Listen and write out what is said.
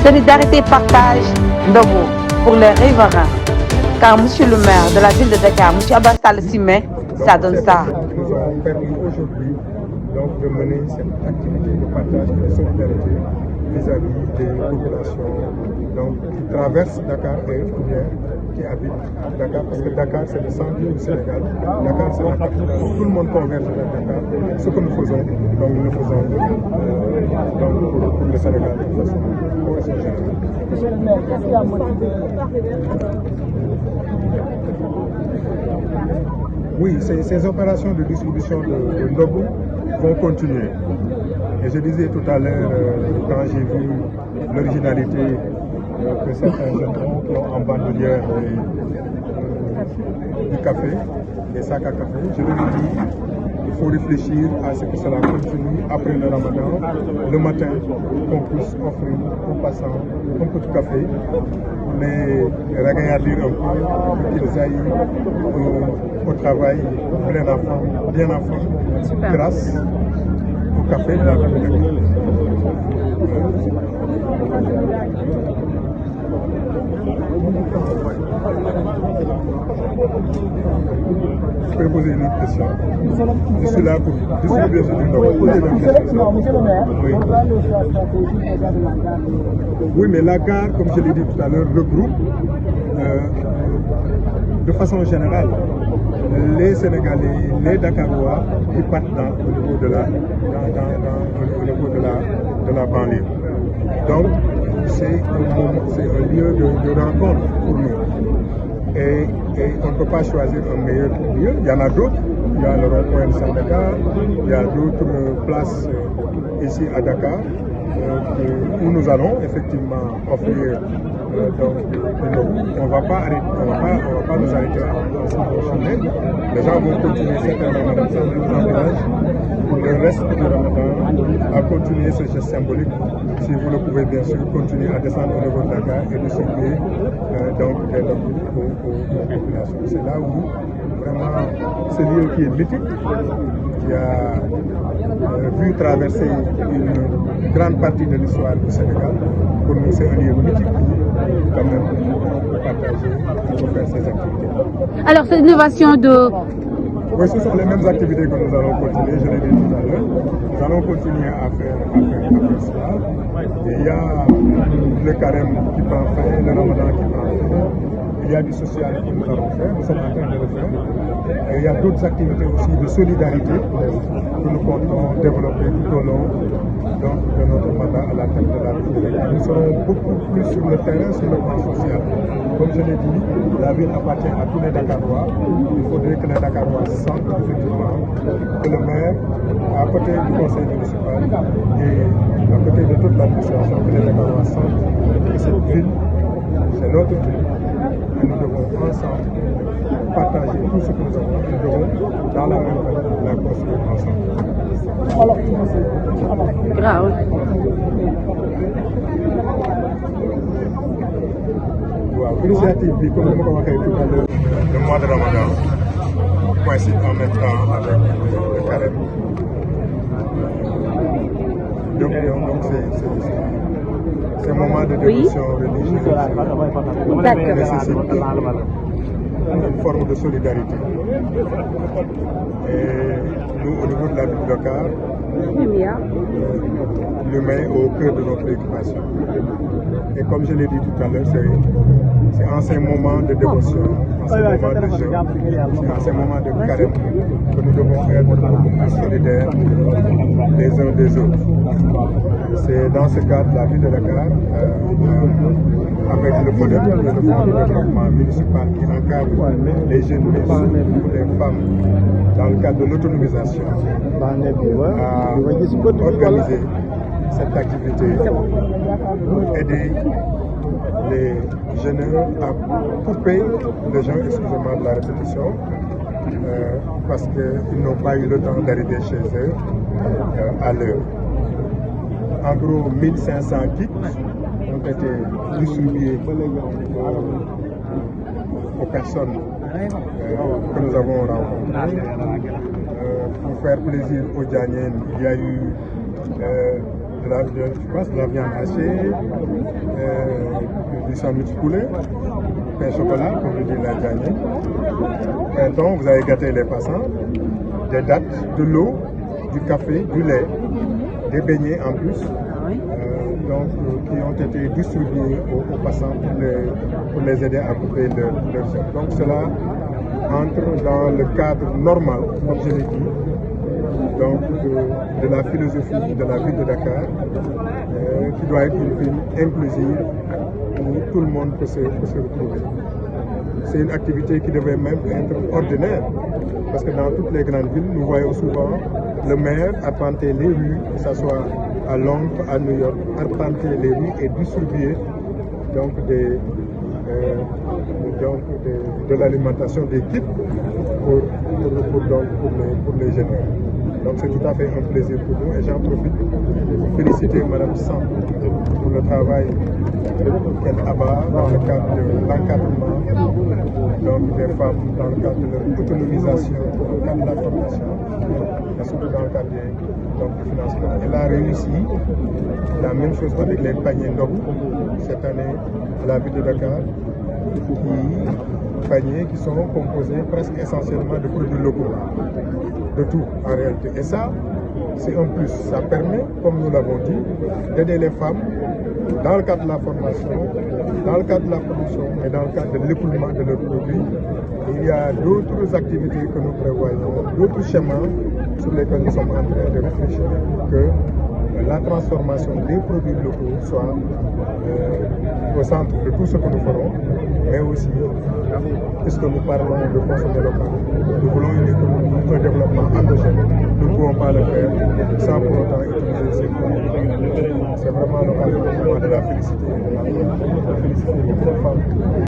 Solidarité partage Ndogo pour les riverains. Car monsieur le maire de la ville de Dakar, monsieur Abbas Sall Simé, ça donne ça. Nous avons permis aujourd'hui donc de mener cette activité de partage et de solidarité vis-à-vis des populations donc, qui traversent Dakar et qui habitent Dakar, parce que Dakar c'est le centre du Sénégal, Dakar c'est la capitale, tout le monde converge vers Dakar. Ce que nous faisons, donc nous le faisons pour le Sénégal de façon générale. Monsieur le maire, qu'est-ce qui a motivé? Oui, ces opérations de distribution de Ndogo vont continuer. Et je disais tout à l'heure, quand j'ai vu l'originalité que certains jeunes ont qui ont en bandoulière du café, des sacs à café, je leur ai dit il faut réfléchir à ce que cela continue après le Ramadan, le matin, qu'on puisse offrir aux passants un peu de café, les regarder un peu, qu'ils aillent au travail bien en forme, grâce au café de la ville. Je peux poser une autre question. Je suis là pour distribuer ce Monsieur le maire, oui. Oui, mais la gare, comme je l'ai dit tout à l'heure, regroupe de façon générale les Sénégalais, les Dakarois qui partent au niveau de la banlieue. Donc, c'est un lieu de rencontre pour nous. Et on ne peut pas choisir un meilleur lieu. Il y en a d'autres. Il y a le rond-point de Saint-Dakar, il y a d'autres places ici à Dakar où nous allons effectivement offrir on ne va pas nous arrêter à ce chemin. Les gens vont continuer certainement dans nos envillages pour le reste du Ramadan à continuer ce geste symbolique. Si vous le pouvez bien sûr continuer à descendre au niveau de Dakar et distribuer donc des lots aux populations. C'est là où vraiment ce lieu qui est mythique, qui a vu traverser une grande partie de l'histoire du Sénégal. Pour nous, c'est un lieu mythique quand même pour partager, pour faire ces activités. Alors, cette innovation de... Oui, ce sont les mêmes activités que nous allons continuer, je l'ai dit tout à l'heure. Nous allons continuer à faire cela. Et il y a le carême qui prend fin, le ramadan qui prend fin. Il y a du social que nous allons faire, nous sommes en train de le faire. Et il y a d'autres activités aussi de solidarité que nous comptons développer tout au long de notre mandat à la tête de la ville. Nous serons beaucoup plus sur le terrain, sur le plan social. Comme je l'ai dit, la ville appartient à tous les Dakarois. Il faudrait que les Dakarois sentent effectivement que le maire, à côté du conseil municipal et à côté de toute l'administration, que les Dakarois sentent que cette ville, c'est notre ville. Et nous devons ensemble partager tout ce que nous avons. Nous devons, dans la même ville, la construire ensemble. Alors, Grave. Wow. L'initiative, comme je l'ai dit tout à l'heure, le mois de Ramadan coïncide en même temps avec le carême. Donc c'est un moment de dévotion religieuse qui nécessite une forme de solidarité. Et nous, au niveau de la ville de Dakar, l'humain est au cœur de nos préoccupations. Et comme je l'ai dit tout à l'heure, c'est en ces moments de dévotion, en ces moments de jeûne, en ces moments de carême que nous devons être beaucoup plus solidaires les uns des autres. C'est dans ce cadre la ville de Dakar, avec le FODEP, le Fonds de développement municipal qui encadre les jeunes, mais surtout les femmes, dans le cadre de l'autonomisation, a organisé cette activité pour aider les jeunes à couper les gens, excusez-moi de la répétition, parce qu'ils n'ont pas eu le temps d'arriver chez eux à l'heure. En gros, 1500 kits ont été distribués aux personnes que nous avons rencontrées. Pour faire plaisir aux Dianiennes, il y a eu de la viande hachée, du sandwich poulet, pain chocolat, comme le dit la Diagne. Maintenant, vous avez gâté les passants, des dattes, de l'eau, du café, du lait, des beignets en plus, qui ont été distribués aux passants pour les aider à couper leur chèque. Donc cela entre dans le cadre normal, comme je l'ai dit, donc de la philosophie de la ville de Dakar, qui doit être une ville inclusive où tout le monde peut se retrouver. C'est une activité qui devait même être ordinaire, parce que dans toutes les grandes villes, nous voyons souvent le maire arpenter les rues, que ce soit à Londres, à New York, arpenter les rues et distribuer donc de l'alimentation, des kits pour les jeunes. Donc c'est tout à fait un plaisir pour nous et j'en profite pour féliciter Mme Sam pour le travail qu'elle abat dans le cadre de l'encadrement des femmes, dans le cadre de leur autonomisation, dans le cadre de la formation, et surtout dans le cadre du financement. Elle a réussi la même chose avec les paniers Ndogu cette année à la ville de Dakar, paniers qui sont composés presque essentiellement de produits locaux, de tout en réalité. Et ça, c'est un plus. Ça permet, comme nous l'avons dit, d'aider les femmes dans le cadre de la formation, dans le cadre de la production et dans le cadre de l'écoulement de leurs produits. Et il y a d'autres activités que nous prévoyons, d'autres schémas sur lesquels nous sommes en train de réfléchir pour que la transformation des produits locaux soit au centre de tout ce que nous ferons, mais aussi, puisque nous parlons de consommer local, nous voulons une économie, un développement endogène. Nous ne pouvons pas le faire sans pour autant utiliser ces produits. C'est vraiment l'occasion de la féliciter, de féliciter les femmes